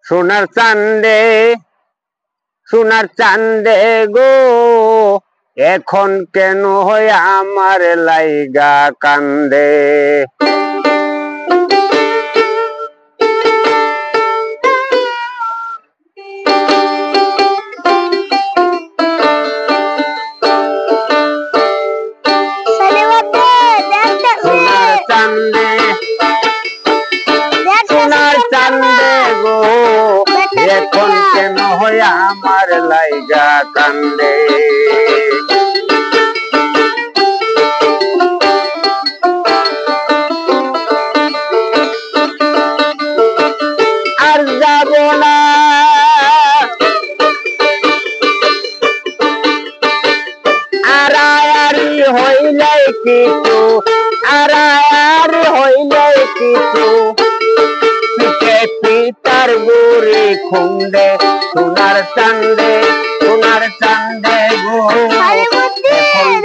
সোনার চান্দে গো এখন কেন হয় আমার লাইগা কান্দে। সোনার চান্দে গো এখন কেন হয় আমার লাইগা কান্দে। আর যাব না আড়াআড়ি হইলে কিছু, আড়াআড়ি হইলে কিছু পিতার গুড়ি খুন্দে। সোনার চান্দে গো এখন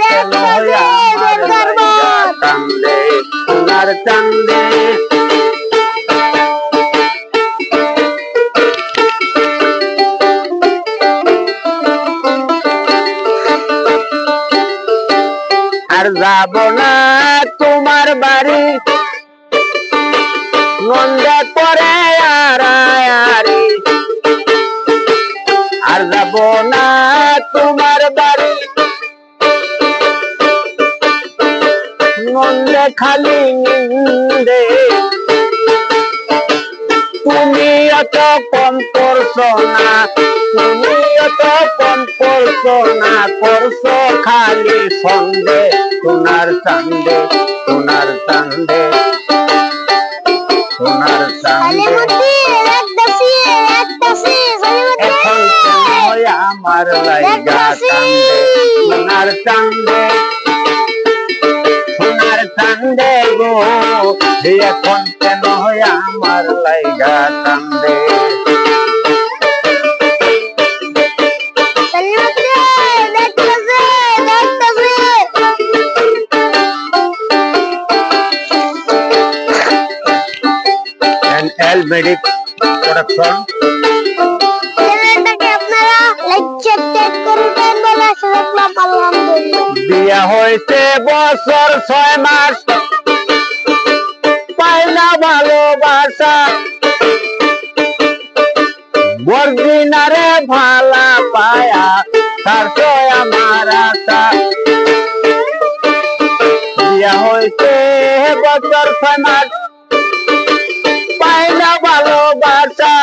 কেন হয় আমার লাইগা কান্দে। সোনার চান্দে আর যাব না তোমার বাড়ি নন্দে পরে আড়াআড়ি। আর যাব না তোমার বাড়ি নন্দে খালি নিন্দে। তুমি অত কম করছো না, তুমি অত কম করছো না, করছো খালি সন্দে। সোনার চান্দে সোনার চান্দে সোনার চান্দে এখন কেন হয় আমার লাইগা কান্দে। সোনার চান্দে গো এখন কেন হয় আমার লাইগা কান্দে। Medic production বিয়া হয়েছে বছর 6 মাস পাই না ভালোবাসা। বর্দিনারে ভালা পায়া তার আমার আশা। বিয়া হয়েছে বছর 6 মাস পাই না ভালোবাসা।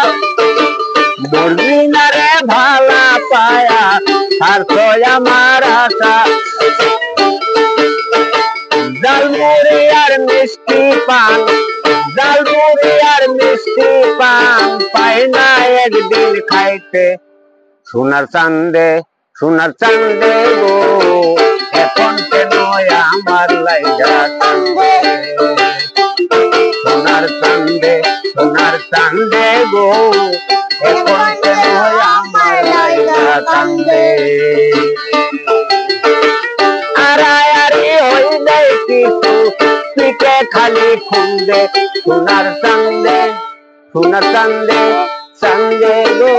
বর্দিনারে ভালা পায়া তার আমার আশা। জালমুড়ি আর মিষ্টি পান, জালমুড়ি আর মিষ্টি পান পাই না একদিন খাইতে। সোনার চান্দে গো এখন কেন আমার লাইগা কান্দে। সোনার চান্দে গো এখন কেন আমার লাইগা কান্দে। আড়াআড়ি হইলে কিছু পিঠে খালি খুন্দে। সোনার চান্দে গো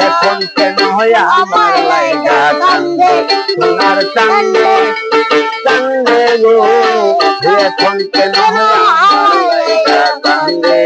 এখন কেন হয় আমার লাইগা কান্দে। সোনার চান্দে গো এখন কেন হয় আমার লাইগা কান্দে।